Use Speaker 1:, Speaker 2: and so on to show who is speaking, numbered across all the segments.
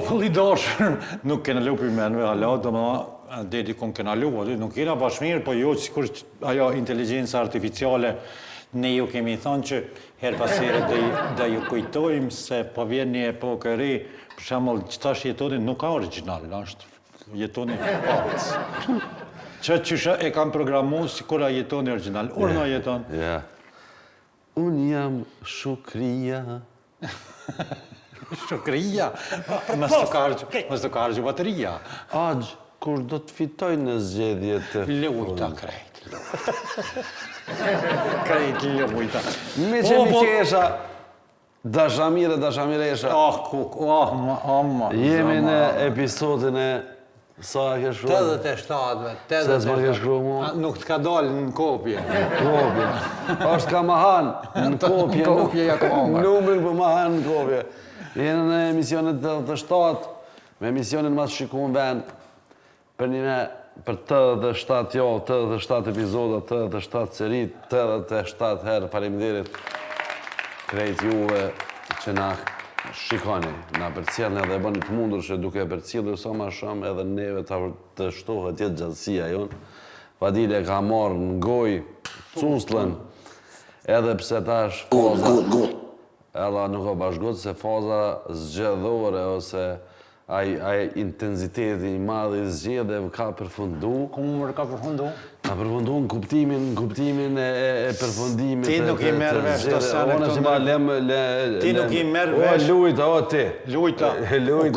Speaker 1: Popull i dashur, nuk kena lupi menve, hala, do më dedi kon kena lupi, nuk kena bashmirë, po jo që kur ajo inteligenca artificiale, ne ju kemi thonë që her pasere dhe ju kujtojmë se po vjen një epokë e ri, për shembull, që tash jetonin nuk ka original, është jetonin pacë. Që e kam programu si kur a jetoni original, urna jeton.
Speaker 2: Ja. Unë jam Shukria.
Speaker 1: Shukria? Mës të kargjë bateria.
Speaker 2: Aqë, kur do të fitoj në zgjedhje të...
Speaker 1: Lujta krejt. Krejt lujta.
Speaker 2: Me që mi qesha, dashamire esha.
Speaker 1: Ma.
Speaker 2: Jemi në episodin e... Sa ke shkru?
Speaker 1: 87-ve.
Speaker 2: Se s'ma ke shkru mu?
Speaker 1: Nuk t'ka dalë në kopje.
Speaker 2: Kopje. Është ka mahan në kopje.
Speaker 1: Në kopje ja ka mahan.
Speaker 2: Numrin për mahan në kopje. Jenë në emisionet 87, me emisionin mas shikun vend, për një për 87 javë, 87 epizoda, 87 serit, 87 herë faleminderit krejt juve që na shikoni, na përcjellni edhe e bëni të mundur që duke e përcjellur sa më shumë edhe neve të shtohet jetë gjatësia jonë. Vadile ka marrë në gojë cuslën, edhe pse tash faza... Ella nuk o bashkëgot se faza zgjedhore ose ai intensiteti i madh i zgjedhjeve ka përfundu.
Speaker 1: Kumër ka përfundu?
Speaker 2: Ka përfundu në kuptimin e përfundimit.
Speaker 1: Ti nuk i merë vesh të sene këto Ti nuk i merë vesh...
Speaker 2: Lujta, ti.
Speaker 1: Lujta.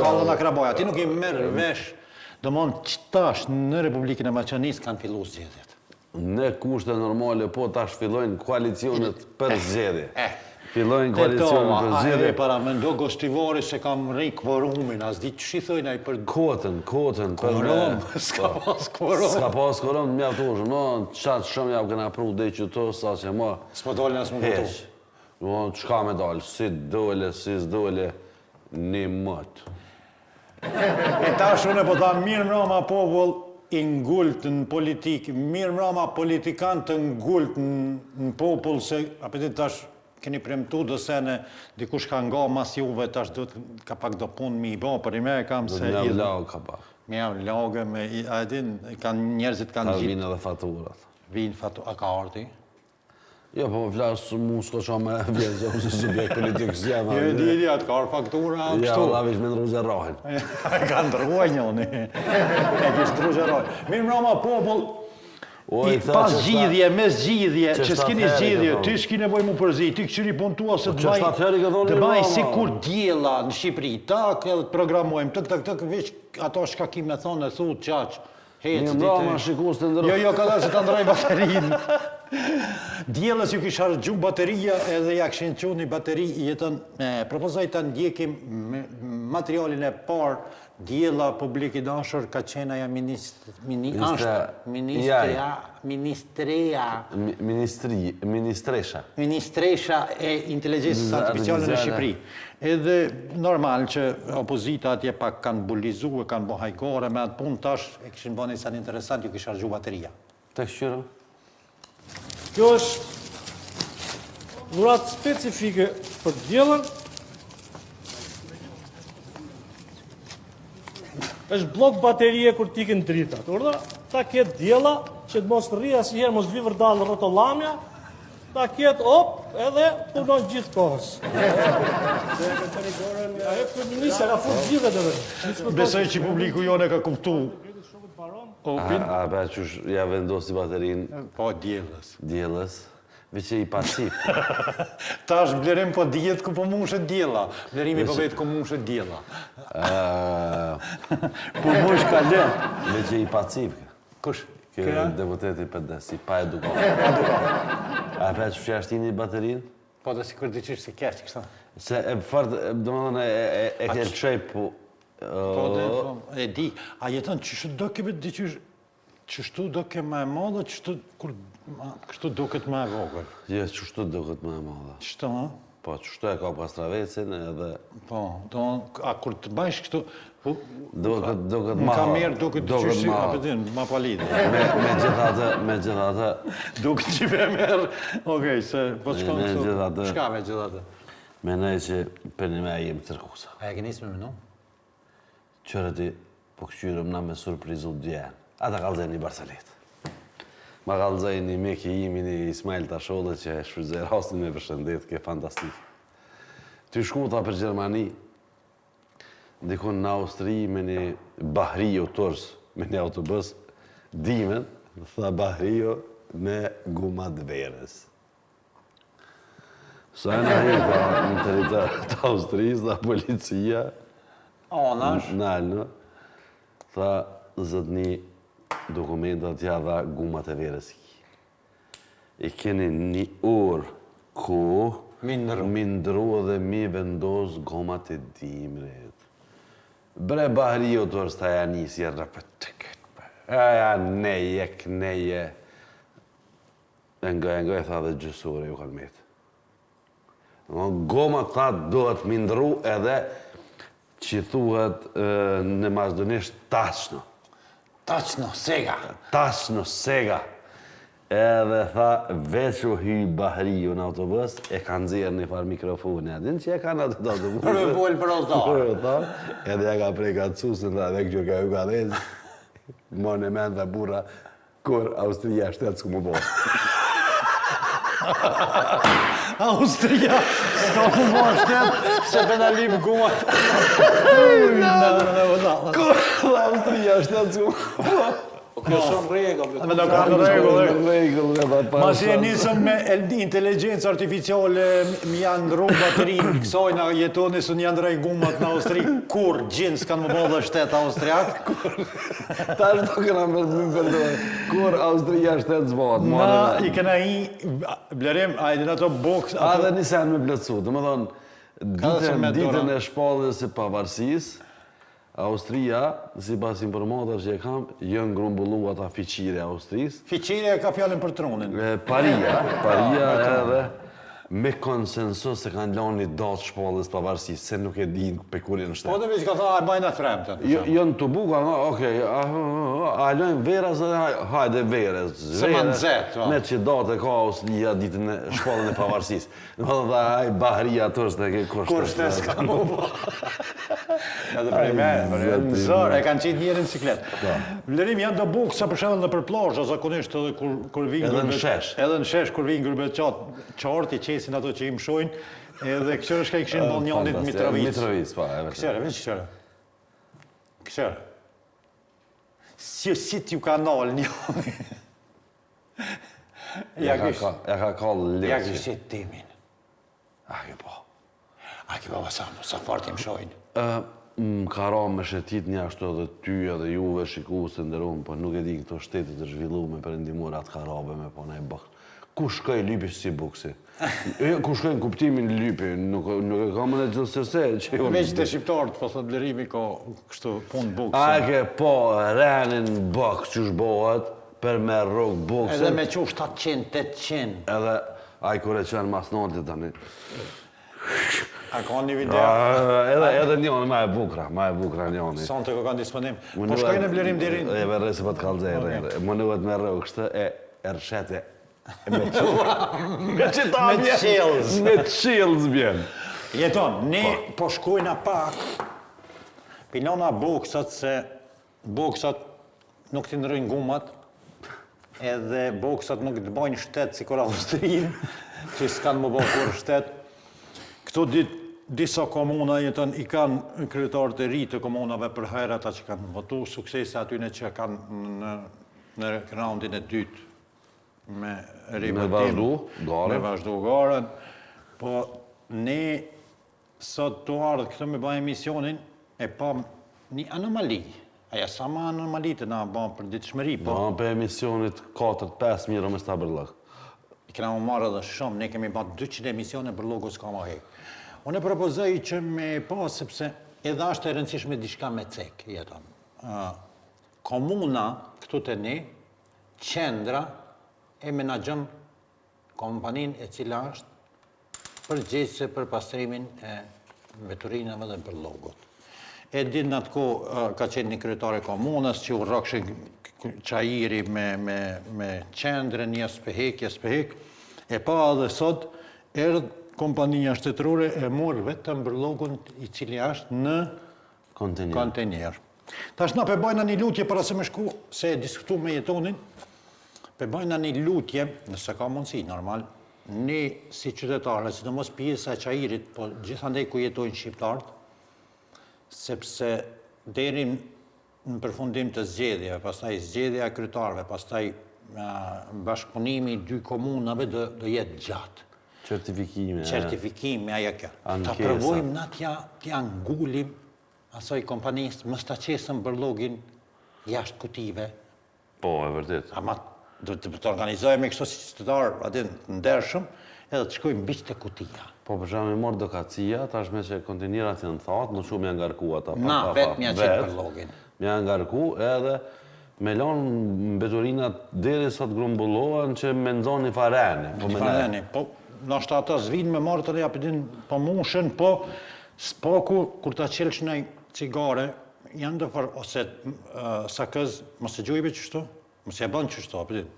Speaker 1: Kallën akraboja. Ti nuk i merë vesh... Do mon që tash në Republikën e Maqedonisë kanë fillu zgjedhjet.
Speaker 2: Në kushte normale, po tash fillojnë koalicionet për zgjedhje. Fillojnë koalicionet për zgjedhje.
Speaker 1: E para me ndo gostivari se kam rejë kvorumin, as di që shithojnë ai për...
Speaker 2: Kotën.
Speaker 1: Kvorum, s'ka pas kvorum.
Speaker 2: S'ka pas kvorum, të mjaftushë. No, qatë shumë javë këna pru dhe që to, sa që ma...
Speaker 1: S'po dole nësë më votu.
Speaker 2: No, qka me dalë, si s'dole, një mëtë.
Speaker 1: E tash unë po tha mirë mrama popull i ngullt në politikë, mirë mrama politikan të ngullt në popull, se apetit tash keni premtu do se në dikush ka nga mas juve, tash ka pak do punë mi i bo, për i me kam se...
Speaker 2: Do një laugë ka pak.
Speaker 1: Me jam laugë, a edin, njerëzit kanë
Speaker 2: gjithë.
Speaker 1: gjithë.
Speaker 2: Vinë edhe faturat.
Speaker 1: Vinë faturat, a ka arti?
Speaker 2: Jo, po më flasë mu s'ko qa me vjetë, se subjekt politikë s'jema.
Speaker 1: Jo, di, atë ka arë faktura,
Speaker 2: ja, la vish me ndru gjerrahin.
Speaker 1: Ka ndruaj njoni, e kishë ndru gjerrahin. Mirë mrama popull, pas gjidhje, mes gjidhje, që s'kini zgjidhje, ty s'ki nevoj mu përzi, ty këqyri pun tua se të baj si kur djela në Shqipëri, tak edhe të programojmë, tëk, veç ato shka ki me thonë e thu qaq,
Speaker 2: Një mrama shikus të ndërë.
Speaker 1: Jo, ka da se të ndroj baterinë. Djelës ju kishë hargju bateria edhe ja këshin që një bateri jetën, propozoj të ndjekim materialin e parë, djela publik i dashur ka qenë aja ministresha e inteligencës artificiale në Shqipëri. Edhe normal që opozita atje pak kanë bulizu e kanë bo hajgore me atë punë tash e këshin bo një san interesant ju kishë hargju bateria.
Speaker 2: Të këshyro?
Speaker 3: Kjo është dhurat specifike për djelën. është blok baterie kur tikin dritat. Urda, ta ketë djela që të mos të rria si herë mos vi vërdalë rotolamja, ta ketë edhe punon gjithë kohës. Ajo kërëministja ka fut gjithë dhe dhe.
Speaker 1: Besoj që publiku jone ka kuptu.
Speaker 2: A be që ja vendosi baterin?
Speaker 1: Po, djelës.
Speaker 2: Djelës? Veqe i pasif.
Speaker 1: Ta është blerim po djetë ku po mushet djela. Blerimi po vetë ku mushet djela. Po mush ka le.
Speaker 2: Veqe i pasif.
Speaker 1: Kush?
Speaker 2: Kjo deputeti PD, si pa edukat. A be që fshtini baterin?
Speaker 1: Po dhe si kur dhe qishë si kështë kështa.
Speaker 2: Se e fartë, do më dhënë, e ke qej po...
Speaker 1: Po dhe, e di. A jetën qështë do kebe dhe qështu do ke ma e madhe, qështu do këtë ma e vogër?
Speaker 2: Jo, qështu do këtë ma e madhe.
Speaker 1: Qështu, ha?
Speaker 2: Po, qështu e ka Pastravecin edhe...
Speaker 1: Po, a kur të bajsh kështu...
Speaker 2: Do këtë ma...
Speaker 1: Më ka mirë do këtë qështu, apëtin, ma palidhe.
Speaker 2: Me gjithatë...
Speaker 1: Do këtë që me merë... Okej, se... Po të shkonë kështu... Shka me gjithatë?
Speaker 2: Menaj që për një me e jemë tërkusa.
Speaker 1: A e ke njësë me menu?
Speaker 2: qërëti po këqyrëm na me surprizu djenë. Ata kalëzën një Barcelit. Ma kalëzën një meki imi një Ismail Tashodhe që shfryzoj rastin me përshëndet, ke fantastik. Ty shkuta për Gjermani, ndikon në Austri me një Bahrio tors, me një autobus, dimen, tha Bahrio me gumat verës. Sa e në hejta në teritor të Austrisë, dhe policia, Nalë, tha zëtni dokumentat tja dha gumat e verës ki. I keni një orë ko, mi ndru dhe mi vendos gomat e dimrit. Bre Bahrio të orës ta janisi e rëpët. Aja neje. Nga e tha dhe gjësore ju kalmet. Gomat tha dohet mi ndru edhe që thuhet në mazdonisht tashno.
Speaker 1: Tashno, sega.
Speaker 2: Tashno, sega. Edhe tha, veç u hy Bahriu në autobus, e kanë zirë një farë mikrofoni. Adin që e kanë atë të autobus.
Speaker 1: Për me bolë për ozdarë.
Speaker 2: Edhe ja ka prej ka cusën, dhe këgjur ka ju ka dhezë. Më në men dhe burra, kur Austria shtetë s'ku më bolë.
Speaker 1: Austria, s'ka më bolë shtetë, se penalim gumat.
Speaker 2: Kur Austria shtetë s'ku më bolë.
Speaker 3: Kjo shumë regull.
Speaker 1: Me do ka regull. Ma si e
Speaker 2: Regull.
Speaker 1: nisëm me inteligencë artificiale, mi janë ndru baterinë, kësoj në jetoni së një ndrej gumat në Austri, kur gjinë s'kanë më bodhe shtetë austriak.
Speaker 2: Ta është të këna më përdojë. Kur Austria shtetë zbohat.
Speaker 1: Na i këna blerim, a i din ato boks,
Speaker 2: A dhe një sen me plëcu, të më thonë, ditën e shpallës e pavarësisë, Austria, si pas informatar që e kam, jënë grumbullu ata fiqire Austrisë.
Speaker 1: Fiqire ka fjallin për tronin.
Speaker 2: Paria edhe me konsensus se kanë lanë një datë shpallës pavarësisë, se nuk e din për kur në
Speaker 1: Po
Speaker 2: shtetë.
Speaker 1: dhe vishë ka tha, a bajna fremtën.
Speaker 2: Jënë të buka, okej, a lojnë verës edhe hajde verës.
Speaker 1: Se ma nëzet,
Speaker 2: Me që datë e ka Austria ditën e shpallën e pavarësisë. Në më dhe aj Bahria tërës në ke
Speaker 1: Kur shtes ka më bo. Edhe prej me, nëzër, e kanë qitë njerën siklet. Vlerim janë do bukë sa për shemë dhe për plazha, zakonisht edhe kur vinë
Speaker 2: Edhe në shesh.
Speaker 1: Edhe në shesh kur vinë gërbet qartë, i qesin ato që i mshojnë, edhe këqërë shka i këshin balnjanit Mitrovic.
Speaker 2: Mitrovic, pa, e vërtet.
Speaker 1: Këqërë, veç këqërë. Këqërë. Si t'ju ka nalë njani.
Speaker 2: Ja ka kallë
Speaker 1: Ja
Speaker 2: leqë.
Speaker 1: kështë timin.
Speaker 2: A ke po.
Speaker 1: A ki baba sa fort i mshojnë.
Speaker 2: Ka ra me shetit një ashtu edhe ty edhe juve shiku se ndërun, po nuk e di këto shtetit të zhvillume për ndimur atë karabe me po nej bëk. Ku shkoj lypi si buksi? Ku shkoj në kuptimin lypi, nuk e ka më në gjithësëse që jo...
Speaker 1: Veç të shqiptarët, po thot Blerimi ka kështu punë bukse.
Speaker 2: A ke po renin bëks që shbohet për me rrug bukse.
Speaker 1: Edhe me që 700-800.
Speaker 2: Edhe a i kure qenë mas nontit tani.
Speaker 1: A ka një video?
Speaker 2: Edhe njoni ma e bukra njoni.
Speaker 1: Son të ka disponim. Po shkojnë e Blerim dirin.
Speaker 2: E verre se po të kalzej, më nëvet me rrug, kështë e rshete. Me
Speaker 1: qelz.
Speaker 2: Me qelz bjen.
Speaker 1: Jeton, ne po shkojna pak, pinona boksat se boksat nuk t'i ndrojnë gumat, edhe boksat nuk të bojnë shtetë si kur Austrinë, që s'kanë më bojnë kur shtetë. Këto disa komuna jetën i kanë kryetarët e ri të komunave për herë ata që kanë votu suksese atyne që kanë në raundin e dytë me rivotim. Me vazhdu garen. Po ne sot të ardhë këtë me bëjë emisionin e pa një anomali. Aja sa ma anomalitë na bëjë për ditë shmëri.
Speaker 2: Po për emisionit 4-5 miro me sta bërlëk.
Speaker 1: I këna më marrë edhe shumë, ne kemi bëjë 200 emisione për logo s'ka ma hekë. Unë e propozoj që me pa, sepse edhe ashtë e rëndësishme diçka me cek, jeton. Komuna, këtu të ne, qendra, e menagjën kompanin e cila është përgjegjëse për pastrimin e veturinave dhe për logot. E din në atë ko ka qenë një kryetare komunës që u rrokshë qajiri me qendrën, një spehek, e pa edhe sot erdhë kompania shtetërore e morë vetëm bërlogun i cili është në Kontenier. Tash na përbajna një lutje para se me shku, se e diskutu me Jetonin, përbajna një lutje, nëse ka mundësi, normal, ne si qytetarë, sidomos pjesa e Qairit, po gjithandej ku jetojnë shqiptarët, sepse deri në përfundim të zgjedhjeve, pastaj zgjedhja e kryetarëve, pastaj bashkëpunimi i dy komunave do jetë gjatë. Certifikimi, ajo kjo. Ta provojmë na t'ja ngulim asoj kompanisë, mos ta qesëm bërllogin jashtë kutive.
Speaker 2: Po, e vërtet.
Speaker 1: Ama do të organizojmë kështu si qytetar, atë ndershëm, edhe të shkojmë mbi të kutia.
Speaker 2: Po, për shembull, mor dokacia, tashme që kontenerat janë thatë, në shumë janë ngarku ata.
Speaker 1: Na, vetë mja qetë bërllogin.
Speaker 2: Mja ngarku edhe me lonë mbeturinat deri sot grumbullohen që me nxoni fareni.
Speaker 1: Po, nështë ata zvinë me marë të reja përdin po mushën, po spaku, kur ta qelsh në cigare, janë dëfar, ose sakëz, mos e gjujbe qështu, mos e banë qështu, përdin.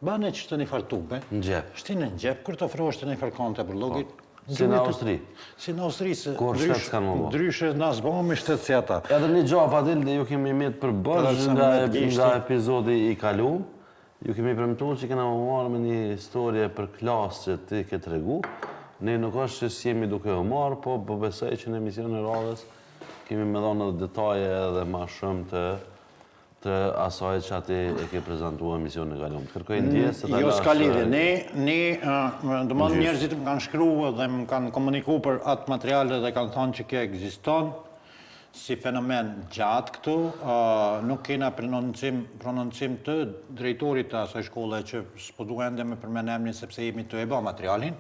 Speaker 1: Banë e qështu një farë tube.
Speaker 2: Në gjep.
Speaker 1: Shtinë në gjep, kur të ofroshtë një farë kante bërllogit.
Speaker 2: Si në Austri.
Speaker 1: Si në Austri, se
Speaker 2: ndryshe
Speaker 1: na zbohemi shtetë si ata.
Speaker 2: Edhe një gjafë Adil dhe ju kemi metë për bërgjë nga epizodi i kalum. Ju kemi premtuar që kena më marrë me një historie për klasë që ti ke tregu. Ne nuk është që s'jemi duke u marrë, po besoj që në emisionin e radhës kemi me dhonë edhe detaje edhe ma shumë të asaj që ati e ke prezentua emisionin e kalum. Kërkoj ndjesë të
Speaker 1: jo, s'ka lidhje. Ne, dëmonë njerëzit më kanë shkru dhe më kanë komuniku për atë materiale dhe kanë thonë që kjo ekziston si fenomen gjatë këtu, nuk kena prononcim të drejtorit të asaj shkolle që s'po duhe ende me përmenemnin sepse jemi të e ba materialin.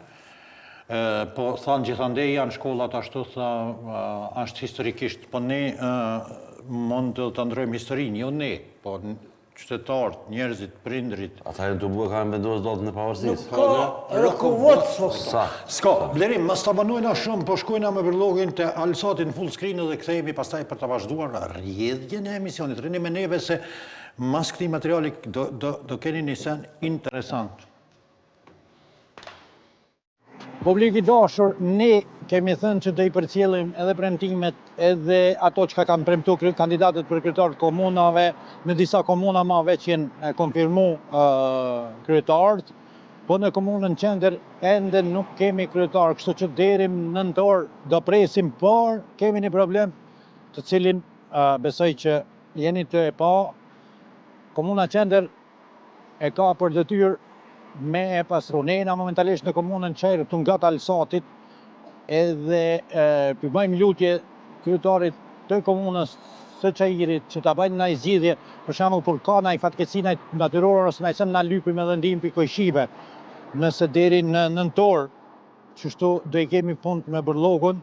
Speaker 1: Po thanë gjithandej janë shkollat ashtu, është historikisht, po ne mund të ndrojmë historinë, jo ne, po qytetarët, njerëzit, prindrit.
Speaker 2: Ata e në të bue ka në vendosë dotën e pavarësisë.
Speaker 3: Ka rëkuvët,
Speaker 1: s'ka, blerim, mës të banojna shumë, po shkojna me bërllogin të alësatin full screen dhe këthejmi pastaj për të vazhduar rjedhjen e emisionit. Rini me neve se mas këti materiali do keni një sen interesant. Publiki dashur, ne kemi thënë që do i përcjellim edhe premtimet, edhe ato që kanë premtu kandidatët për kryetarët komunave, në disa komuna ma veç jenë konfirmu kryetarët, po në komunën qendër ende nuk kemi kryetar, kështu që deri në nëntor do presim, por kemi një problem të cilin besoj që jeni të e pa. Komuna qendër e ka për detyrë me e pasru. Ne jena momentalisht në komunën Qajrë, të nga Alsatit, edhe përbajmë lutje kryetarit të komunës së Qajrit që ta bajnë naj zgjidhje, për shembull kur ka naj fatkeqësi naj natyrore ose naj sen na lypim edhe ndim për kojshive. Nëse deri në nëntor, qështu do i kemi punë me bërllogun,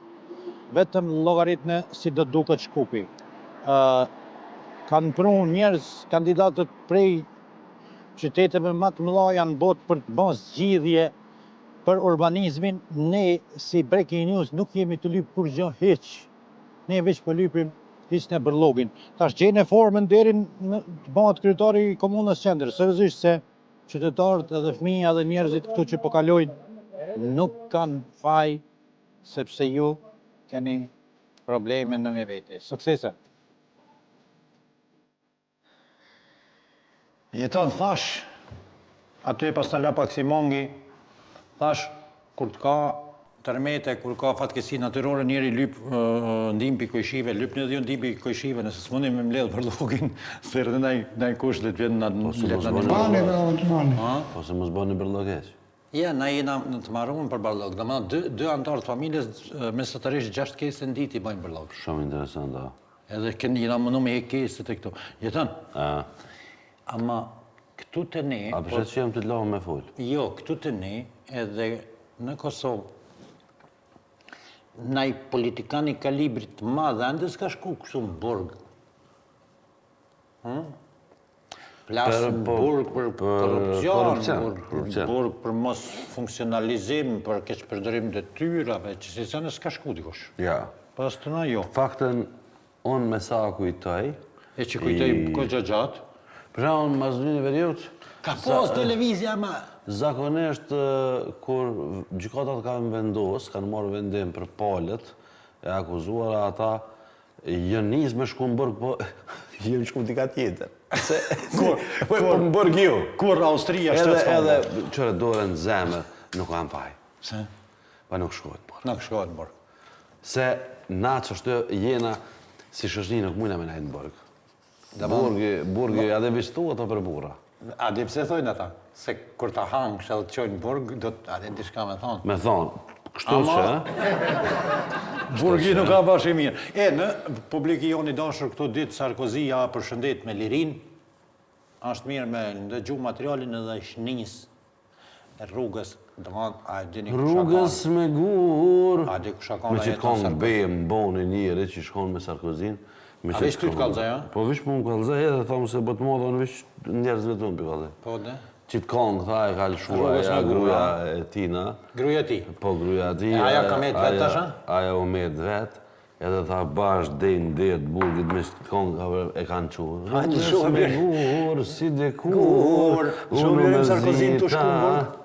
Speaker 1: vetëm llogaritnë si do duket Shkupi. Kanë prunë njerëz kandidatët prej qyteteve më të mëdha në botë për të bërë zgjidhje për urbanizmin. Ne si Breaking News nuk jemi të lyp kur gjë hiç. Ne veç po lypim hiç në bërllogin. Tash gjejnë formën deri të bëhet kryetari i komunës qendër, seriozisht se qytetarët edhe fëmijë edhe njerëzit këtu që po kalojnë nuk kanë faj sepse ju keni probleme në me vete. Suksese! Jeton, thash, aty pas të la pak si mongi, thash, kur të ka tërmete, kur ka fatkesi natyrore, njeri lyp ndim për kojshive, lyp një dhjo ndim për kojshive, nëse s'mundi me mbledh për login, se rrë naj kush dhe të vjetë në
Speaker 2: mani. Po se mos bëni bërlogeq.
Speaker 1: Ja, na jena në të marruën për bërlog, dhe ma dy antarë të familjes, mesatërisht 6 kese në ditë i bëjnë bërlog.
Speaker 2: Shumë interesant, da.
Speaker 1: Edhe jena mënu me hek kese të këto. Jeton? Ama këtu të ne...
Speaker 2: A përshet që jam të të lohë me full?
Speaker 1: Jo, këtu të ne edhe në Kosovë, naj politikani kalibrit madhe, ande s'ka shku kështu në burg. Plasë në burg për korupcion, burg për mos funksionalizim, për keqpërdërim dhe tyrave, që si se në s'ka shku dikush.
Speaker 2: Ja.
Speaker 1: Pas të na jo.
Speaker 2: Faktën, unë me sa kujtoj...
Speaker 1: E që kujtoj këgja gjatë?
Speaker 2: Për unë mas një periud...
Speaker 1: Ka pos televizja ma...
Speaker 2: Zakonisht, kur gjykatat kanë vendos, kanë marrë vendim për palët, e akuzuar ata Jo nis me shku në burg, po jo shku dika tjetër. Po në burg ju.
Speaker 1: Kur Austria shtet s'ka.
Speaker 2: Edhe qëre dore në zemër, nuk kam faj.
Speaker 1: Se?
Speaker 2: Pa nuk shkohet burg.
Speaker 1: Nuk shkohet në burg.
Speaker 2: Se na që është jena, si shoshni nuk mujna me najtë në burg. Burgi, adhe vishtu ato për burra.
Speaker 1: A di pse thojnë ata? Se kur ta hangë shë të qojnë burg, do të adhe diçka me thonë.
Speaker 2: Me thonë, kështu që...
Speaker 1: Burgi nuk ka bashkë mirë. Në publiki joni dashur këto ditë Sarkozy ja përshëndet me lirin, është mirë me ndëgju materialin edhe shnis rrugës, a e dini kusha
Speaker 2: Rrugës me gur...
Speaker 1: A di kusha kanë
Speaker 2: Me që kanë bejë më boni njëre që shkonë me Sarkozin.
Speaker 1: A vish ty të kalzaj, a?
Speaker 2: Po vish mu më kalzaj edhe thamë se bëtë modë, në vish njerëzve të më për kalzaj.
Speaker 1: Po dhe?
Speaker 2: Që të kanë këta e ka lëshua e gruja e tina.
Speaker 1: Gruja ti?
Speaker 2: Po gruja ti.
Speaker 1: Aja ka met vetë tasha?
Speaker 2: Aja o met vetë. Edhe tha bash dhejnë dhejtë burgit me që të kanë e kanë quë.
Speaker 1: Hajtë shumë
Speaker 2: me gur, si dhe
Speaker 1: Gur, shumë mirëm Sarkozin të shku në burg.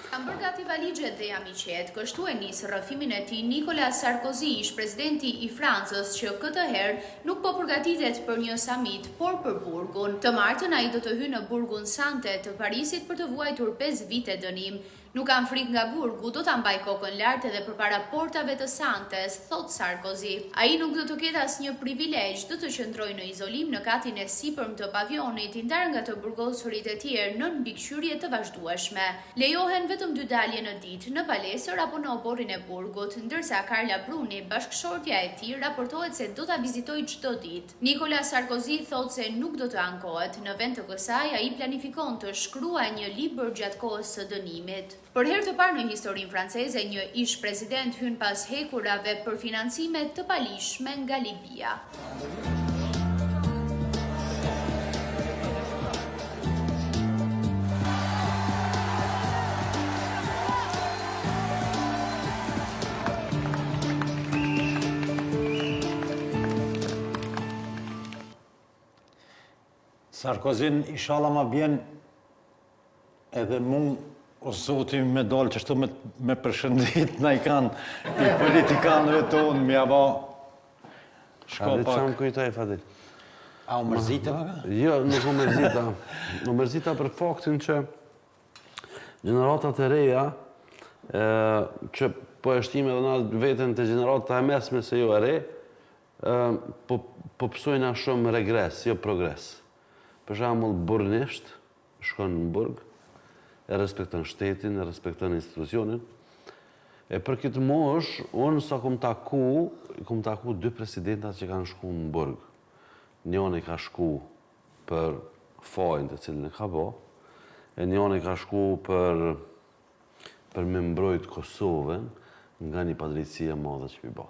Speaker 4: Kam bërë gati valigjet dhe jam i qetë, kështu e nisë rrëfimin e tij Nicolas Sarkozy, ish presidenti i Francës, që këtë herë nuk po përgatitet për një samit, por për burgun. Të martën ai do të hyjë në burgun Sante të Parisit për të vuajtur 5 vite dënim. Nuk kam frikë nga burgu, do ta mbaj kokën lart edhe përpara portave të Santes, thot Sarkozy. Ai nuk do të ketë asnjë privilegj, do të qëndrojë në izolim në katin e sipërm të pavionit, i ndarë nga të burgosurit e tjerë në mbikëqyrje të vazhdueshme. Lejohen vetëm 2 dalje në ditë, në palestër apo në oborrin e burgut, ndërsa Carla Bruni, bashkëshortja e tij, raportohet se do ta vizitojë çdo ditë. Nicolas Sarkozy thotë se nuk do të ankohet. Në vend të kësaj, ai planifikon të shkruajë një libër gjatë kohës së dënimit. Për herë të parë në historinë franceze, një ish president hyn pas hekurave për financime të palishme nga Libia.
Speaker 1: Sarkozin, inshallah ma bjen edhe mund o zoti me dalë që shtu me përshëndit na i kanë i politikanëve tonë, mi aba shko
Speaker 2: Fadit, që më
Speaker 1: pak.
Speaker 2: kujtaj, Fadit?
Speaker 1: A u mërzite vaka?
Speaker 2: Jo, nuk u mërzita. U mërzita për faktin që gjeneratat e reja, që po e shtime dhe na vetën të gjeneratat e mesme se jo e re, po pësojna shumë regres, jo progres. Për shembull, burnisht, shkon në burg, e respekton shtetin, e respekton institucionin. E për këtë mosh, unë sa kom taku 2 presidentat që kanë shku në burg. Njoni ka shku për fajnë të cilën e ka bo, e njoni ka shku për me mbrojt Kosovën nga një padrejtësia madhe që pi bo.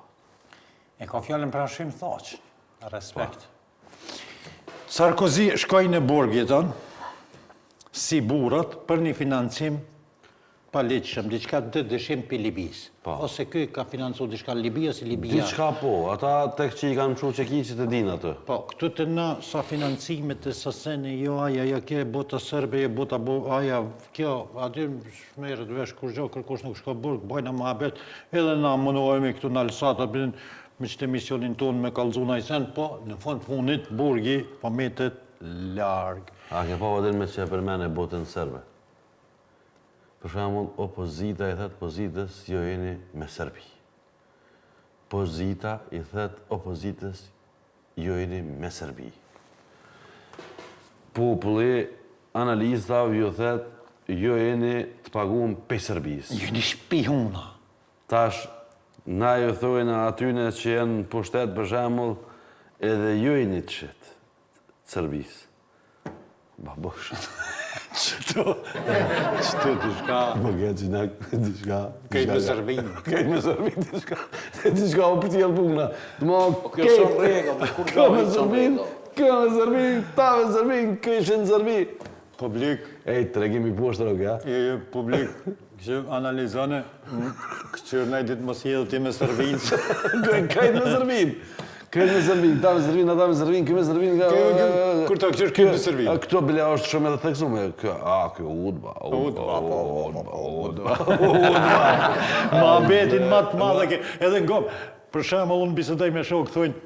Speaker 1: E ka fjallën për ashim thaqë, respekt. Sarkozy shkoj në burg jeton, si burat, për një financim pa leqëshëm, diçka të dëshim për Libis. Ose këj ka financu diçka Libia, si Libia.
Speaker 2: Diçka po, ata tek që i kanë mëshu që ki që të din atë.
Speaker 1: Po, këtu të na sa financimet e sasene, jo aja, kje bota sërbe, bota aja, kjo, aty shmerët vesh kur gjo, kërkush nuk shko burg, bajna më abet, edhe na mënohemi këtu në alsat, apërin me qëtë emisionin tonë me kalzuna i sen, po, në fund funit, burgi, po metet largë.
Speaker 2: A ke pa vadin me që e përmene botën sërbe? Për shembull, opozita i thëtë pozitës jo jeni me Serbi. Pozita i thëtë opozitës jo jeni me Serbi. Populli, analistav ju thëtë jo jeni të paguam pe Serbis.
Speaker 1: Jeni shpihuna.
Speaker 2: Tash, na ju thojnë atyne që jenë pushtet për shembull, edhe jo jeni të shetë Serbis. Babosh.
Speaker 1: Qëto të shka...
Speaker 2: Po këtë që në të shka...
Speaker 1: Kejtë me Serbinë.
Speaker 2: Kejtë me Serbinë të shka... Të shka o për t'jel puna.
Speaker 3: Kjo shumë rega, kur
Speaker 2: Kjo me Serbinë, kjo me Serbinë, ta me Serbinë, kjo ishe në Serbinë.
Speaker 1: Publik...
Speaker 2: Ej, të regimi poshtë rëk, ja?
Speaker 1: Publik, kështë analizane, kështë nëjë ditë mos jedhë ti me Serbinë.
Speaker 2: Kajtë me Serbinë. Kajtë me Serbinë, ta me Serbinë, ata me Serbinë, kjo me Serbinë...
Speaker 1: Kur të kështë kjo me Serbinë?
Speaker 2: Këto bile është shumë edhe theksume. Kjo udba. Ma
Speaker 1: Ma betin ma të madhe ke, edhe në gopë. Për shembull, unë bisedoj me shok, thonë,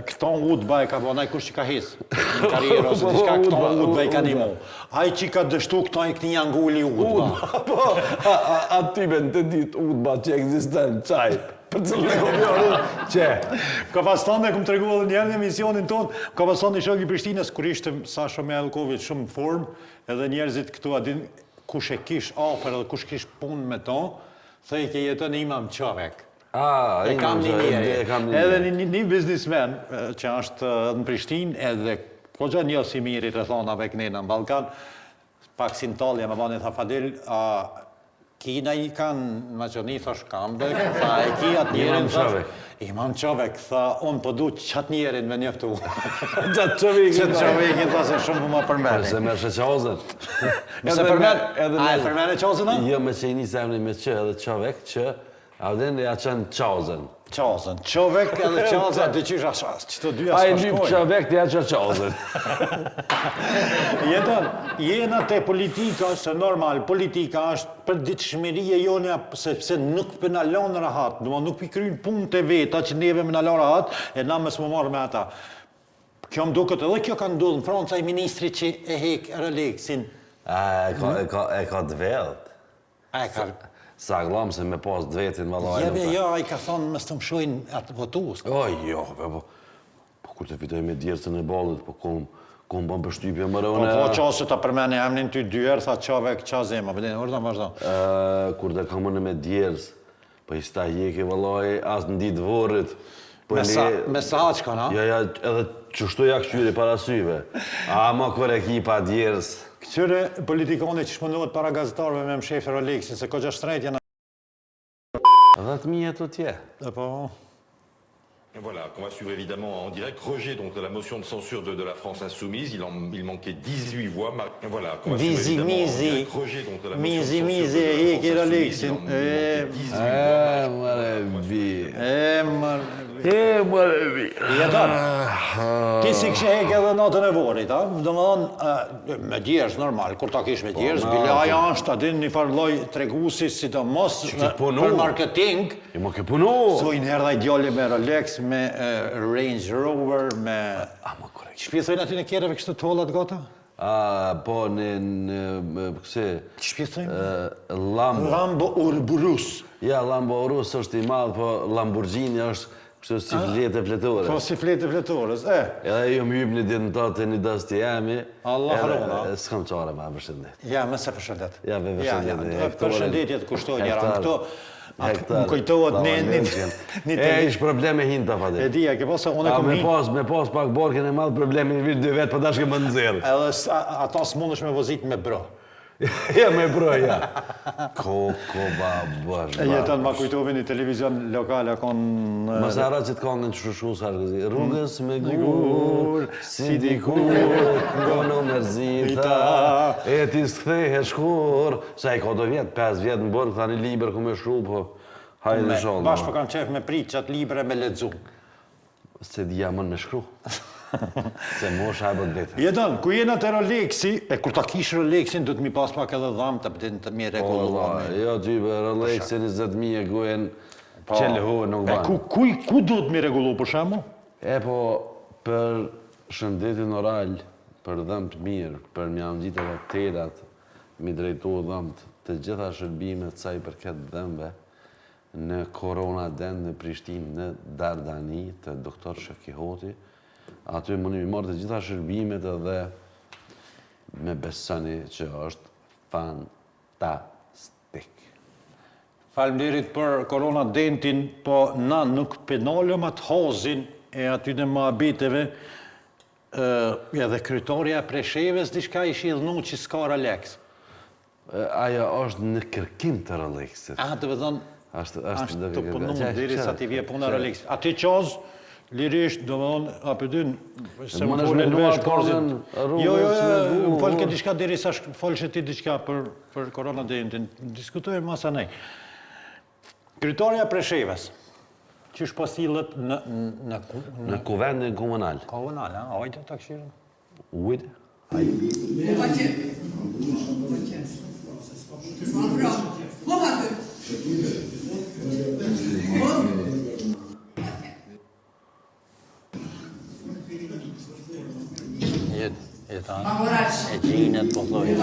Speaker 1: këto udhba e ka bënë, ai kush që ka hisë në karrierë ose diçka, këto udhba i ka ndihmu. Ai që ka dështu këto i këti janë nguli udhba.
Speaker 2: Po, aty me në të ditë udhba që ekziston, qaj, për cilë e kompionit, që.
Speaker 1: Ka pas tonë, këmë të regu edhe njerë në emisionin tonë, ka pas tonë i shok i Prishtinës, kur ishte Sasha Mihajlović shumë në formë, edhe njerëzit këtu adin kush e kish afer edhe kush kish punë me to, thej ke jetën Imam Çavek. E kam një njeri. Edhe një biznismen që është në Prishtinë, edhe kogja një si miri rrethonave kënena në Ballkan, pak si në talje me bani tha Fadil, Kina i kanë Maqedoni, thash Kambek, tha e ki atë njerin, Imam Çavek, tha unë po du qatë njerin me njëftu.
Speaker 2: Qatë
Speaker 1: Çavekin, tha se shumë ma përmeni.
Speaker 2: Se merë Qazën.
Speaker 1: Se përmen, a e përmeni Qazën?
Speaker 2: Jo, me që i njësë emni me që edhe Çavek, që Auden ja qenë Qazën.
Speaker 1: Qazën. Çavek edhe Qazën, dy qysh asha, që të dyja
Speaker 2: A i
Speaker 1: s'pashkojnë.
Speaker 2: lypë Çavek të ja që Qazën.
Speaker 1: Jetën, jena te politika është normal, politika është për ditëshmërie jone, sepse nuk penalon rahat, nuk pi kryin punë të veta që neve me nalon rahat, e na më s'më marrë me ata. Kjo më duket edhe kjo ka ndodhur në Franca, i ministri që e hek Rolexin.
Speaker 2: E ka dvedh. Sa glam se me pas dvetin vallaj.
Speaker 1: Ja, i ka thonë më së të mshojnë atë votus.
Speaker 2: O, jo, po kur të fitoj me djersën e ballit, po kom bën për shtypje më rëvën e...
Speaker 1: Po qasë të përmeni emnin ty dyër, tha Çavek, Qazema, përdejnë, orda më vazhdo.
Speaker 2: Kur të kam mënë me djersë, po i sta jeke vallaj, as në ditë vorrit.
Speaker 1: Me sa qka, na?
Speaker 2: Ja, edhe qështu ja këshyri para syve. A ma kër e ki pa djersë.
Speaker 1: Këtyre politikone që shpëndohet para gazetarëve me mshefi Rolexin, se ko gjashtrejt janë...
Speaker 2: Dhe të mije të tje.
Speaker 1: Po...
Speaker 5: Voilà, qu'on va suivre évidemment en direct. Rejet donc de la motion de censure de la France Insoumise. Il manquait 18 voix. Voilà, qu'on va suivre évidemment en direct. Rejet donc de la motion de censure de la France Insoumise. Il manquait 18 voix.
Speaker 1: Jeton, ti si kështë heke edhe natën e vorit, a? Do më thonë, me djerës normal, kur ta kish me djerës, bile aja është adin një farloj tregusi, sidomos për marketing.
Speaker 2: I më ke punu.
Speaker 1: Thojnë herë dhe djali me Rolex, me Range Rover, me... Shpi thojnë aty në kjereve kështë të tollat gota?
Speaker 2: Po në këse...
Speaker 1: Shpi thojnë?
Speaker 2: Lambo.
Speaker 1: Lambo Urburus.
Speaker 2: Ja, Lambo Urburus është i madhë, po Lamborghini është kështë si flete fletore.
Speaker 1: Po si flete fletores,
Speaker 2: Edhe ju më jyp një ditë në tatë një dësti jemi.
Speaker 1: Allah harona.
Speaker 2: S'kam qare me përshëndet.
Speaker 1: Ja, më se përshëndet.
Speaker 2: Ja, me përshëndet.
Speaker 1: Përshëndetjet kushtoj njëra në këto. Më kujtohet një
Speaker 2: ish probleme hinë të fatit.
Speaker 1: E dija, ke posa unë e kom hinë.
Speaker 2: Me pas pak borken e madhë problemi në vitë dy vetë, për dashke më nëzirë.
Speaker 1: Edhe ata s'mundesh me vozit me bro.
Speaker 2: Ja, me bro, ja. Koko, babash,
Speaker 1: Jetën ma kujtove një televizion lokal, konë...
Speaker 2: Mëse ara që të kongën që shushu sarë këzi. Rrugës me gur, si dikur, ngono mërzita, e ti s'kthehe shkur. Sa i ka do vjetë, 5 vjetë në bërë, këta një liber ku me shru, po hajde sholë.
Speaker 1: Bashkë po kam qef me prit qatë libre me ledzu.
Speaker 2: Se dhja mën me shkru. Se mosh hajbët vetë.
Speaker 1: Jetën, ku jena të Rolexi, e kur ta kish Rolexin, du të mi pas pak edhe dhamë të pëtin të mi regulluar.
Speaker 2: Jo, type, Rolexin 20.000 e guen qelëhove nuk banë.
Speaker 1: Ku du të mi regullu për shemë?
Speaker 2: Po, për shëndetin oral, për dhëmë të mirë, për mjam gjitë edhe terat, mi drejtu dhëmë të gjitha shërbimet saj për këtë dhëmbe, në Korona Den në Prishtinë, në Dardani, të doktor Shefkihoti, aty më një marrë të gjitha shërbimet edhe me besoni që është fantastik.
Speaker 1: Faleminderit për Korona Dentin, po na nuk penalëm atë hazin e aty në muhabeteve, edhe kryetoria Presheves diçka i shidhnu që s'ka Rolex.
Speaker 2: Aja është në kërkim të Rolexit.
Speaker 1: Të vëdhën,
Speaker 2: është
Speaker 1: të punu diri sa t'i vje puna Rolex. Ati qazë, lirisht, do më thonë, apëtyn, se më folën vesh korzit. Jo, më folë këtë diçka diri sa folë që ti diçka për Korona Dentin. Diskutojmë masa nej. Kryetoria Presheves, që është pasilët
Speaker 2: në kuvendin komunal.
Speaker 1: Komunal, a? Ajde të këshirën?
Speaker 2: Ujde?
Speaker 1: E gjinët po thojë.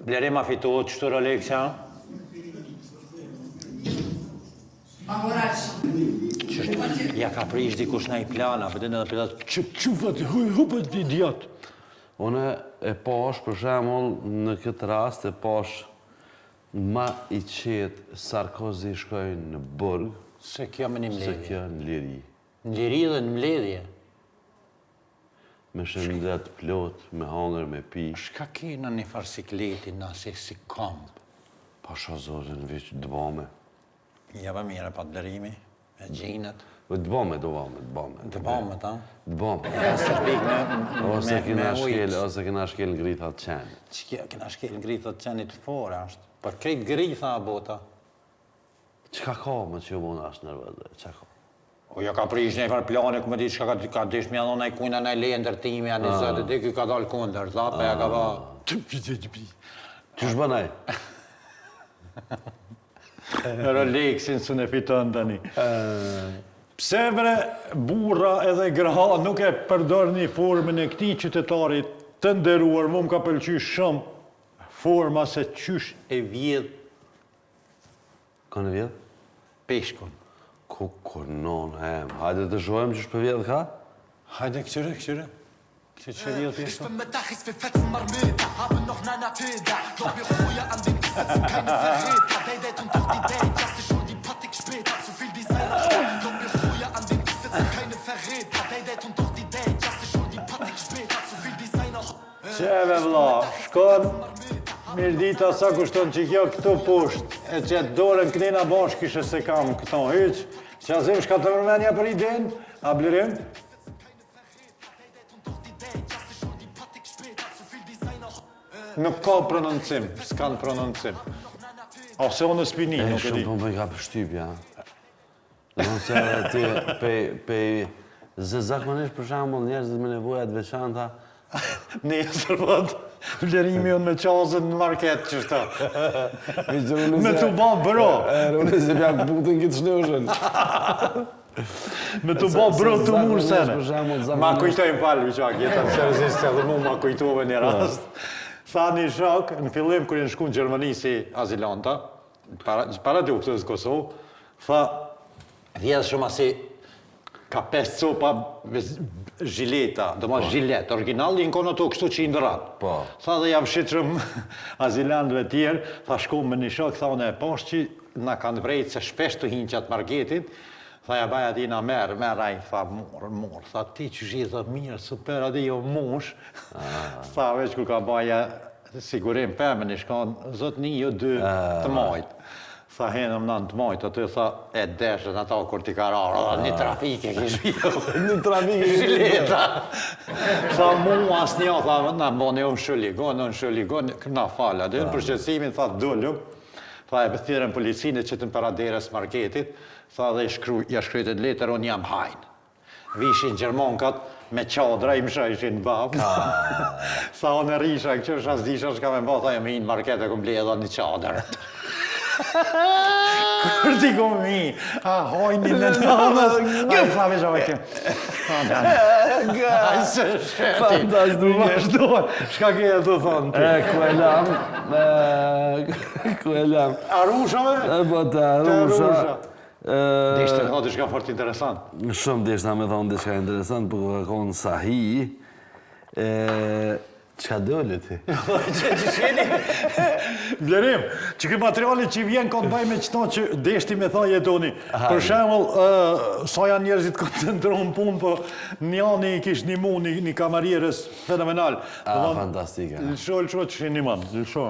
Speaker 1: Blerima fituot qëtë Rolexa? Ja ka prish dikush na i plana, pëtën edhe pëtat qëfët, hupët idiot.
Speaker 2: Une e pash, për shemull, në këtë rast e pash ma i qetë Sarkozy shkoj në burg,
Speaker 1: Se kjo me një
Speaker 2: se
Speaker 1: mledhje.
Speaker 2: kjo në liri.
Speaker 1: Në liri dhe në mledhje.
Speaker 2: Me shëndet plot, me hangër, me pi.
Speaker 1: Shka kena një farë sikleti na si kampë?
Speaker 2: Pasha zotin veç dëbame.
Speaker 1: Ja për mire pa blerimi, me gjinët.
Speaker 2: Dëbame.
Speaker 1: Dëbame, ta?
Speaker 2: Dëbame.
Speaker 1: Sërbik
Speaker 2: Ose
Speaker 1: me ujtë.
Speaker 2: kena shkel ngrithat qenë.
Speaker 1: Që kena shkel ngrithat qenit fore ashtë. Për krejt gritha a bota.
Speaker 2: Qka ka më që ju mund ashtë nërvëzë? Qa ka?
Speaker 1: O ja ka prish një farë plane, ku me di qka ka dish me adhona i kujna në i leje ndërtimi, a një zëtë, dhe kjo ka dalë kunder, tha, pa ja ka ba...
Speaker 2: Qysh bënaj?
Speaker 1: Rolexin së në fiton tani. Pse bre burra edhe graha nuk e përdor një formën e këtij qytetarit të nderuar, mu më ka pëlqy shumë forma se qysh e vjedh
Speaker 2: Ka në vjetë?
Speaker 1: peshkun.
Speaker 2: Ku non hem. Hajde të shohem qysh për vjetë ka?
Speaker 1: Hajde këqyre. Këqyre vjedh
Speaker 6: Ich
Speaker 1: peshkun.
Speaker 6: bin mit Dach, ich will fetzen Marmeta. Habe noch Nana Tilda. Doch wir früher an den Gesetzen keine Verräter. Date und doch die Date, das ist schon die Patik später. Zu viel Designer statt. Doch wir früher an den Gesetzen keine Verräter. Date und doch die Date, das ist schon die Patik später. Zu viel Designer.
Speaker 1: Qeve vla, shkon, mirë dita sa kushton që kjo këtu pusht, e që të dorën kënina bashkë kishe se kam këto hyq, që azim shka të mërmenja për idejnë, a blirim? Nuk ka prononcim, s'kan prononcim. Ose unë s'pini, nuk e di.
Speaker 2: Shumë për më ka për shtypja. Në se pe zakonisht për shambull njerëzit me nevojat veçanta.
Speaker 1: Nesër vëd, vlerimi unë me qazën në market që shta. Me të ba bro.
Speaker 2: Unë se pja putin këtë shnëshën.
Speaker 1: Me të ba bro të murë sene.
Speaker 2: Për shambull
Speaker 1: Ma
Speaker 2: zakonisht.
Speaker 1: kujtojmë palë, Viqak, jetën seriosisht se dhe mu ma kujtove një rast. Tha një shok, në fillim kërë në shku në Gjermani si azilanta, para të uptës Kosovë, tha, vjedhë shumë asi ka 5 copa zhileta, do ma zhilet, original, i në kono të kështu që i ndërat.
Speaker 2: Po.
Speaker 1: Tha dhe jam shqitërëm azilantëve tjerë, tha shku me një shok, tha unë e poshtë që na kanë vrejtë se shpesh të hinë qatë marketit, tha ja baja ti na merë aj, tha morë, tha ti që gjithë mirë, super, adi jo mush, tha veç ku ka baja sigurim pëmën i shkanë, zot një jo dy të majtë. Tha henëm në të majtë, aty tha e deshët ata kur t'i ka rarë, një trafike kish vjo.
Speaker 2: Një trafike
Speaker 1: Zhileta. Tha mu as një, tha na boni unë shëlligon, këna falë, aty në përshqecimin, tha dullum, tha e bëthirën policinë që të në paraderës marketit, tha dhe ja shkrytet letër, unë jam hajnë. Vishin Gjermonkat me qadra, i më shajshin babë. Tha unë e risha, këqër shas disha shka me mba, tha jam hinë market e këmë bledha një qadrë. Kur ti kom mi, a hojni në namës, a i tha veç ove kjo. A i se sheti,
Speaker 2: Fantastik.
Speaker 1: vazhdoj, shka ke e të thonë ti?
Speaker 2: Ku e lam.
Speaker 1: Arushave?
Speaker 2: Po të arusha.
Speaker 1: Dishtë të thonë shka fort interesant.
Speaker 2: Shumë deshta me thonë diçka interesant, për ka konë sahi. Qka dole ti?
Speaker 1: Që shkeni? Blerim, që këtë materiali që vjen ka të baj me qëta që deshti me tha jetoni. Për shemull, sa janë njerëzit koncentron punë, po njani i kish një mu, një kamarierës fenomenal.
Speaker 2: Fantastike.
Speaker 1: Lësho që shi një manë, lësho.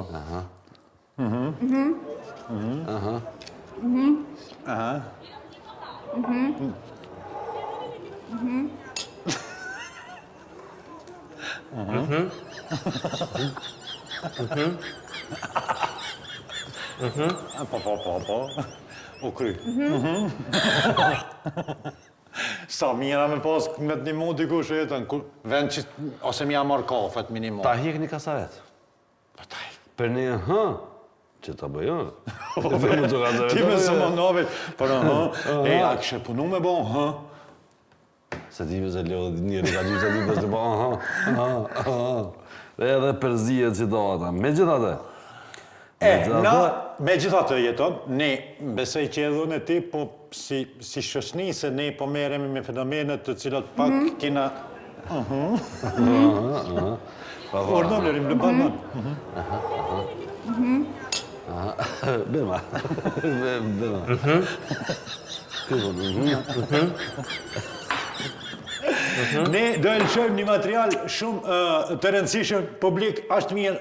Speaker 1: Po. U kry. Sa mira me pas me të një mu dikush e jetën, vend që, ose m'ja marrë kafet minimum.
Speaker 2: Ta hik një kasaret.
Speaker 1: Po taj.
Speaker 2: Për një Që ta bëjo? Më të gazeve
Speaker 1: Ti
Speaker 2: të
Speaker 1: me së
Speaker 2: bëjo.
Speaker 1: më nove, për a kështë punu me bo,
Speaker 2: Se ti me se lodhë njëri ka gjithë se ti të po, Dhe edhe përzijet situata. Me gjithate.
Speaker 1: Me gjithatë jeton, ne besoj që edhe unë e ti, po si shoqni se ne po merremi me fenomenet të cilat pak kina... Ordo vlerim në banan.
Speaker 2: Bema.
Speaker 1: Ne do e lëshojmë një material shumë të rëndësishëm, publik, ashtë mirë,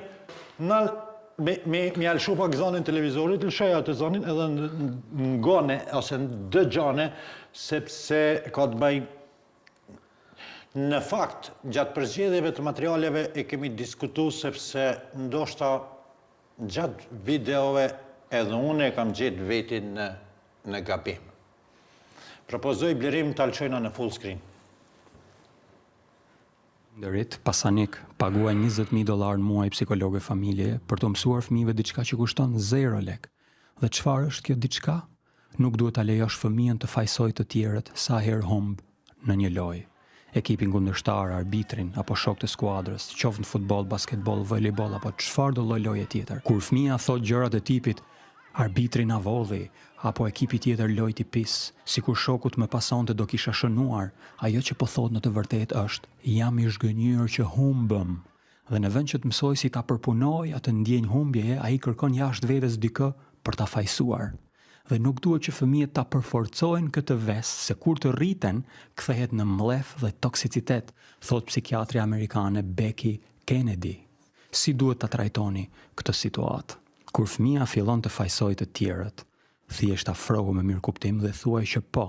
Speaker 1: me alëshu pak zanin televizorit, lëshoj atë zanin edhe në gane, ose në dëgjane, sepse ka të bëj... Në fakt, gjatë përzgjedhjeve të materialeve e kemi diskutu sepse ndoshta gjatë videove edhe unë e kam gjetë vetin në gabim. Propozoj Blerim të alqojna në full screen.
Speaker 7: Ndërit, Pasanik paguaj $20,000 në muaj psikologë e familje për të mësuar fëmijëve diçka që kushton 0 lek. Dhe çfarë është kjo diçka? Nuk duhet ta lejosh fëmijën të fajsojë të tjerët sa herë humb në një lojë. Ekipin kundërshtar, arbitrin apo shok të skuadrës, qoftë në futboll, basketboll, volejboll apo çfarëdo lloj loje tjetër. Kur fëmia thot gjërat e tipit arbitri na vodhi apo ekipi tjetër loj t'i pis, sikur shokut më pasonte do kisha shënuar, ajo që po thot në të vërtetë është jam i zhgënjur që humbëm. Dhe në vend që të mësoj si ta përpunoj atë ndjenjë humbjeje, ai kërkon jashtë vetes dikë për ta fajsuar. Dhe nuk duhet që fëmijët ta përforcojnë këtë vesë se kur të rriten, kthehet në mlef dhe toksicitet, thot psikiatri amerikane Becky Kennedy. Si duhet ta trajtoni këtë situatë? Kur fëmia fillon të fajsojë të tjerët, thjesht afrohu me mirëkuptim dhe thuaj që po,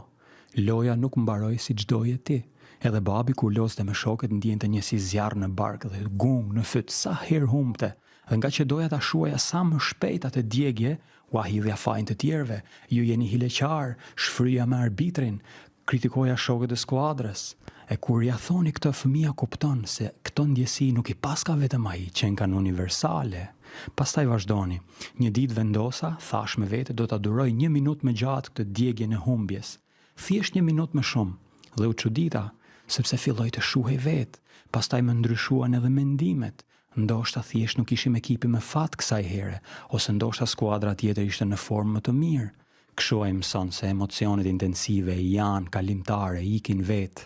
Speaker 7: loja nuk mbaroi si çdoje ti. Edhe babi kur loste me shokët ndjente një si zjarr në bark dhe gung në fyt sa herë humbte. Dhe nga që doja ta shuaja sa më shpejt atë djegje, u ahidhja fajin të tjerëve, ju jeni hileqar, shfryja me arbitrin, kritikoja shokët e skuadrës. E kur ja thoni këtë, fëmia kupton se këto ndjesi nuk i paska vetëm ai, që kanë universale. Pastaj vazhdoni. Një ditë vendosa, thash me vete, do ta duroj 1 minutë më gjatë këtë djegjen e humbjes. Thjesht 1 minutë më shumë. Dhe u çudita, sepse filloi të shuhej vetë. Pastaj më ndryshuan edhe mendimet. Ndoshta thjesht nuk ishim ekipi me fat kësaj here, ose ndoshta skuadra tjetër ishte në formë më të mirë. Kështu ai mëson se emocionet intensive janë kalimtare, ikin vetë.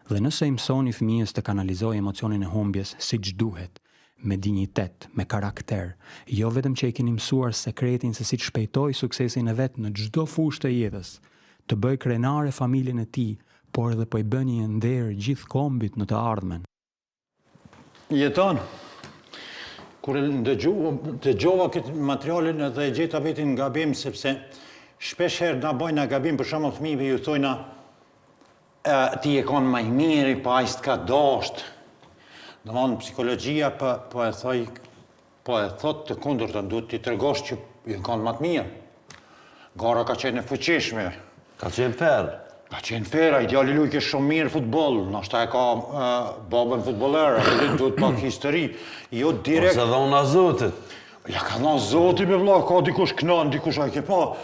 Speaker 7: Dhe nëse i mësoni fëmijës të kanalizojë emocionin e humbjes siç duhet, me dinjitet, me karakter, jo vetëm që i keni mësuar sekretin se si të shpejtoj suksesin e vet në çdo fushë të jetës, të bëj krenare familjen e tij, por edhe po i bëni një nder gjithë kombit në të ardhmen.
Speaker 1: Jeton, kur dëgjova këtë materialin edhe e gjeta vetin nga gabim, sepse shpesh herë na bojnë gabim, për shembull fëmijëve ju thojna ti e kon më i miri, pa ai s'ka dosht. Domthon psikologjia po e thot të kundërtën, duhet t'i tregosh që ju kanë më të mirë. Gara ka qenë e fuqishme.
Speaker 2: Ka qenë ferë.
Speaker 1: Ka qenë fera, ideali luj ke shumë mirë futboll, nështë e ka babën futboller, duhet pak histori, jo direkt...
Speaker 2: Ose dhona zotit.
Speaker 1: Ja ka dhona zotit me vlla, ka dikush kënon, dikush a ke pa.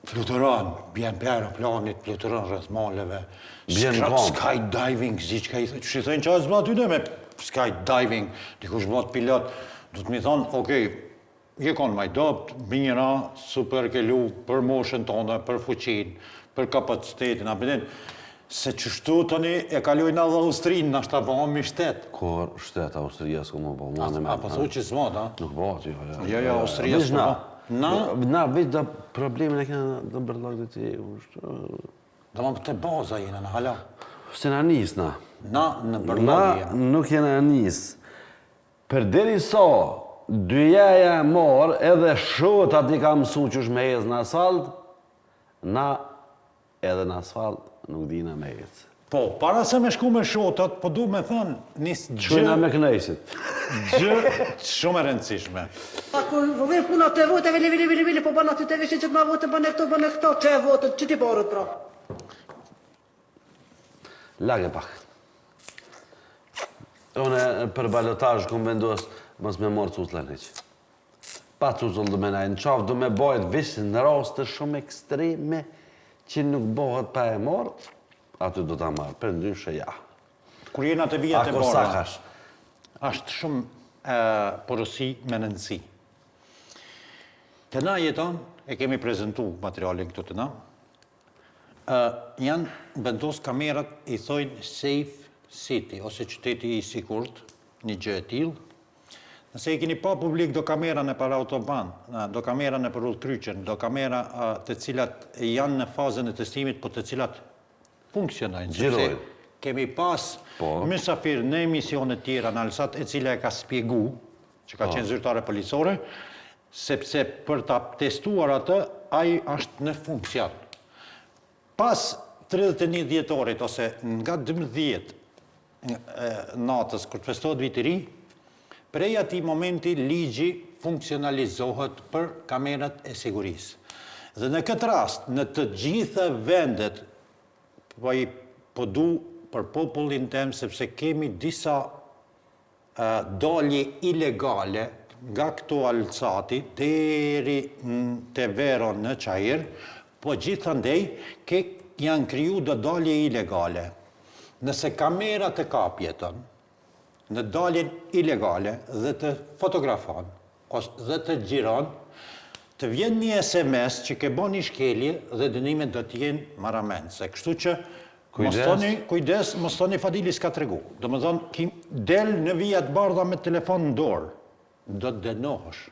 Speaker 1: Fluturon, bjen pera planit, fluturon rreth maleve.
Speaker 2: Bjen kom.
Speaker 1: Skydiving, zi që ka i thënë, që i thënë që asë blat me skydiving, dikush blat pilot, du të mi thonë, okej, je konë maj dopt, mira, super ke lu për moshën tonë, për fuqin, për kapacitetin, apëtin, se qështu tëni e kalojnë edhe Austrinë, nështë ta bëhon mi shtet.
Speaker 2: Kur shtet Austria s'ku më po,
Speaker 1: Apo thu që s'mot, ha?
Speaker 2: Nuk bëhat, jo.
Speaker 1: Jo, Austria s'ku më.
Speaker 2: Na, veç da problemin e kena të bërlak të ti.
Speaker 1: Do më të baza jena në hala.
Speaker 2: Se na nis, na.
Speaker 1: Na, në bërlak jena.
Speaker 2: Na nuk jena nis. Për deri so, dyjaja mor, edhe shot ati ka mësu që është me hez në asfalt, na edhe në asfalt nuk dina me hez.
Speaker 1: Po, para se me shku me shotat, po du me thënë, nisë
Speaker 2: Qëna me knejsit.
Speaker 1: gjë shumë e rëndësishme.
Speaker 8: Kur vjen puna të vote, vili, po bën aty të vishin që të ma vote, bën e këto, që e vote, që ti barët pra?
Speaker 2: Lage pak. Une për balotaj kom vendos, mos me morë cutlen heq. pa cucull do me najnë qafë, do me bojt vishë në raste shumë ekstreme që nuk bëhet pa e morë, aty do ta marrë, për ndryshe ja.
Speaker 1: Kur jena të vijet e
Speaker 2: Ako
Speaker 1: bora,
Speaker 2: sakash.
Speaker 1: është shumë porosi me nënësi. Të na jeton, e kemi prezentu materialin këtu të na, janë vendos kamerat i thojnë Safe City, ose qyteti i sigurt, një gjë e tillë. Nëse i keni pa publik do kamera në për autoban, do kamera në për udhkryqen, do kamera të cilat janë në fazën e testimit, po të cilat funksionojnë.
Speaker 2: Gjirojnë.
Speaker 1: Kemi pas mysafir në emisionet tjera në Alsat e cila e ka spjegu, që ka qenë zyrtare policore, sepse për ta testuar atë, ai është në funksion. Pas 31 dhjetorit, ose nga 12 natës, kur të festohet viti i ri, prej ati momenti ligji funksionalizohet për kamerat e sigurisë. Dhe në këtë rast, në të gjitha vendet, po du për popullin tem, sepse kemi disa dalje ilegale nga këto Alcati, deri të Vero në Qajir, po gjithandej janë kriju dhe dalje ilegale. Nëse kamerat e kapjetën, në daljen ilegale dhe të fotografon, dhe të gjiron, të vjen një SMS që ke bo një shkelje dhe dënimet do t'jenë maramendse. Kështu që, kujdes, mos thoni Fadili s'ka tregu. Do më thonë, del në vijat bardha me telefon në dorë, do të dënohësh.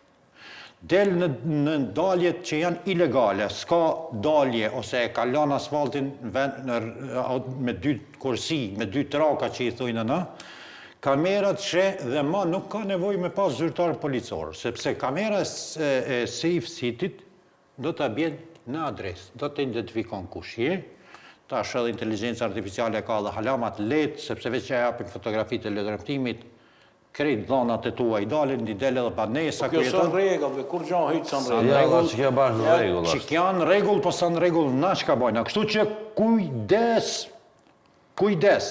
Speaker 1: Del në daljet që janë ilegale, s'ka dalje, ose e kalon asfaltin me 2 kursi, me 2 traka që i thujnë në, kamerat shë dhe ma nuk ka nevoj me pas zyrtar policor, sepse kamera e Safe City do të bjen në adres, do të identifikon kush je, ta shë dhe inteligencë artificiale ka dhe halamat letë, sepse veç që e apim fotografi të letërëmtimit, krejt dhonat e tua i dalin, i dele dhe banesa.
Speaker 9: Kjo sën regullë, kur gjonë hitë sën regullë.
Speaker 2: Ja, që kja bashkë në regullë.
Speaker 1: Që kjanë regullë, po sën regullë, na që ka bojna. Kështu që kujdes.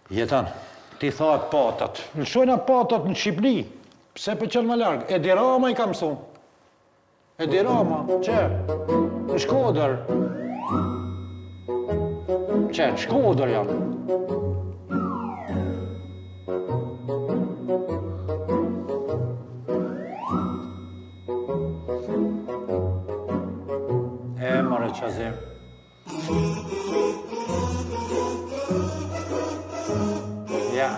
Speaker 1: Jetan, ti thohet patat. Lëshojna patat në Shqipëri, pse për qënë më largë. Edi Rama i ka mësu. Edi Rama, që? Në Shkodër. Që? Në Shkodër janë. Mare qazim. Ja.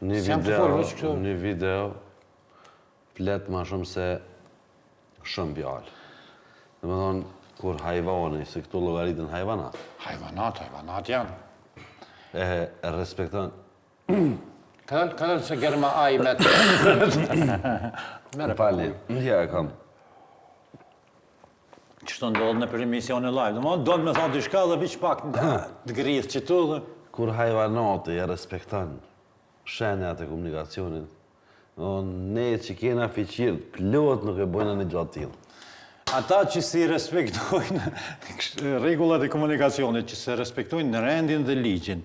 Speaker 2: Një video flet ma shumë se shumë bjallë. Dhe me thonë, kur hajvani, se këtu logaritën hajvanat.
Speaker 1: Hajvanat janë.
Speaker 2: E respekton.
Speaker 1: Këllën se gërma ajmet.
Speaker 2: Më fali, ja e kam.
Speaker 1: Qështë ndodhë në për emisione live. Do të me thonë të shka dhe viç pak të grithë që tu dhe.
Speaker 2: Kur hajvanati e respekton shenjat e komunikacionit, ne që kena fiqirë, plot nuk e bojnë një gjatë tjilë.
Speaker 1: Ata që si respektojnë regullat e komunikacionit, që se respektojnë në rendin dhe ligjin,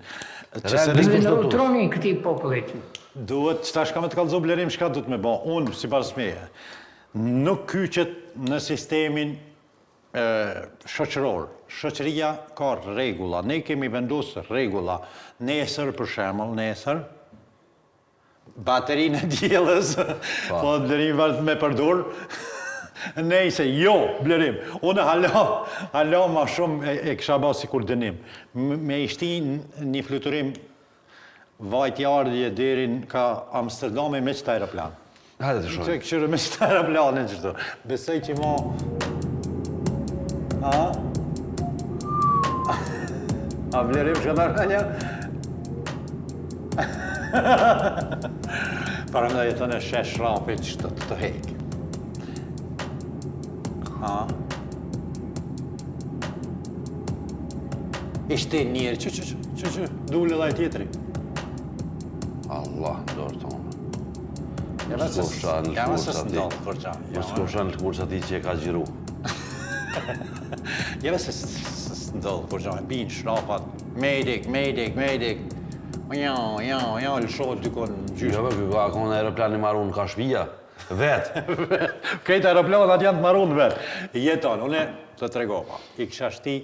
Speaker 10: Në neutronin këti popullit.
Speaker 1: duhet, qëta shka me të kalëzo blerim, shka du të me ba, unë, si pas meje, nuk kyqet në sistemin shoqëror. Shoqëria ka regula, ne kemi vendosë regula, nesër për shemëll, nesër, baterinë e djelës, po blerim vërët me përdur, nejse, jo, blerim. Unë hala ma shumë e kësha ba si kur dënim. Me ishti një fluturim vajtjardje derin ka Amsterdami me qëta aeroplan.
Speaker 2: Hajde të shumë.
Speaker 1: Që këshërë me qëta aeroplanin qërto. Besoj që ma... A blerim shkëndar një? Para më da jetën e shesh rapi që të hekë. Ishte njerë, që, dule dhe tjetëri.
Speaker 2: Allah, dorë tonë.
Speaker 1: Jema se s'ndodhë për qa.
Speaker 2: Më s'kosha në shkurës ati që e ka gjiru.
Speaker 1: Jema se s'ndodhë për qa. Binë shrapat, medik. Ja, lëshohet dykon gjysh.
Speaker 2: Jo, ky ka konë aeroplan i marrun ka shtëpia. Vetë.
Speaker 1: Këtë aeroplanat janë të marrun vetë. Jeton, une të tregova. I kisha shti,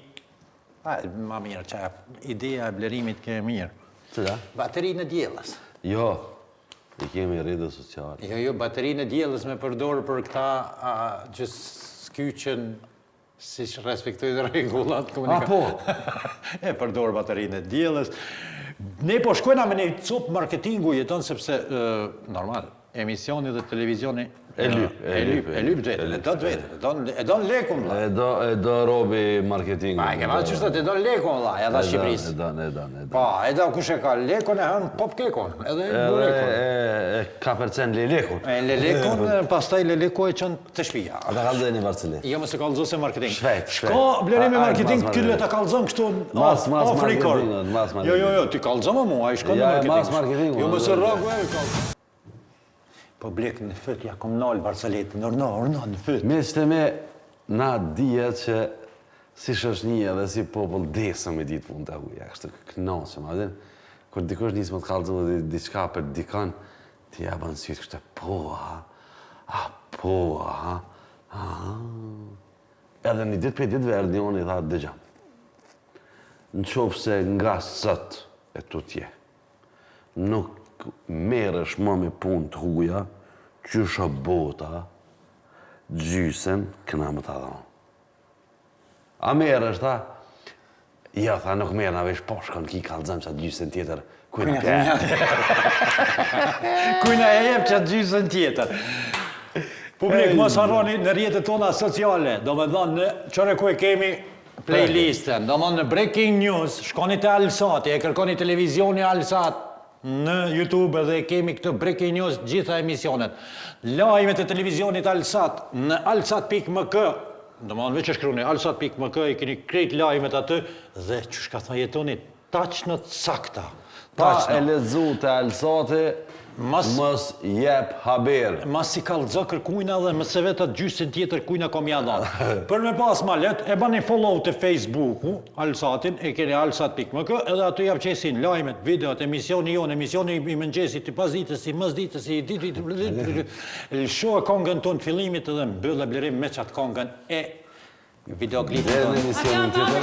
Speaker 1: ma mirë, që ideja e blerimit ke mirë.
Speaker 2: Cila?
Speaker 1: Baterinë e diellës.
Speaker 2: Jo, i kemi rrjetet sociale.
Speaker 1: Jo, baterinë e diellës me përdorë për këta që s'kyqen si respektojnë rregullat komunikative. E përdorë baterinë e diellës. Ne po shkojna me një copë marketingu jeton sepse, normal, emisioni dhe televizioni e lyp vetën, e don lekun.
Speaker 2: E do robi marketingu.
Speaker 1: Pa, e ke marrë qështët, e don lekun, edhe Shqipërisë.
Speaker 2: E don.
Speaker 1: Pa, edhe kush e ka lekun e hën pop kekun, edhe burekun.
Speaker 2: E ka përcen lelekun.
Speaker 1: Lelekun, pastaj leleku e qënë të shpia.
Speaker 2: A ta kalzoj një Varceli?
Speaker 1: Jo, mëse kalzo se marketing.
Speaker 2: Shvejt.
Speaker 1: Shko blerimi marketing, kylle ta kalzon kështu off record. Jo, ti kalzo më mua, i shko në marketing.
Speaker 2: Mas marketing.
Speaker 1: Jo, mëse rogu e kalzo. Po blek në fët, ja kom nalë Varcelit, orna në fët.
Speaker 2: Meqtë me na dhjet që si shoqënia dhe si popull desëm me ditë punë të huja, kështë të knasëm, adin, kur dikush nisë më të kalëzën dhe diçka për dikan, ti ja banë sytë kështë Edhe një ditë për ditëve erdi unë i tha dëgjam. Në qofë se nga sët e tu tje, nuk merësh më me punë të huja, qysha bota, gjysen, këna më të adhonë. A merësh, ta? Ja, tha, nuk merë nga vesh poshkon, ki kalëzëm që atë gjysen tjetër, kujna pjerë.
Speaker 1: Kujna e jep që atë gjysen tjetër. Publik, mos harroni në rrjetet tona sociale, do me thonë në qëre ku e kemi playlistën, do me në Breaking News, shkoni të Alsati, e kërkoni televizioni Alsat, në YouTube edhe kemi këtë Breaking News gjitha emisionet. Lajmet e televizionit Alsat në alsat.mk, do më veç e shkruni, alsat.mk, i keni krejt lajmet aty dhe që shka tha jetoni, taq në sakta.
Speaker 2: Ta e lezu të Alsati, mos jep haber.
Speaker 1: Mas si kalëzë kërkujna dhe mëse vetë atë gjysin tjetër kujna kom ja dhanë. Për me pas malet, e bani follow të Facebooku, Alsatin, e keni alsat.mk, edhe aty jap qesin lajmet, videot, emisioni jonë, emisioni i mëngjesit, i pasditës, i mësditës, i lësho e kongën tonë të fillimit edhe mbyllë e blerim me qatë kongën e videoklipit tonë.
Speaker 2: Dhe në emisionin tjetër.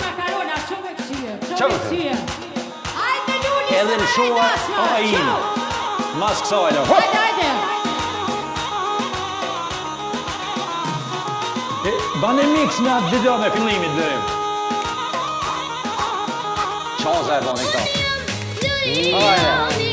Speaker 1: Edhe lëshoa AI. Mas kësajnë.
Speaker 10: Hajde!
Speaker 1: Bane mix me atë video me fillimit dërim. Qaza e bane këta. Hajde!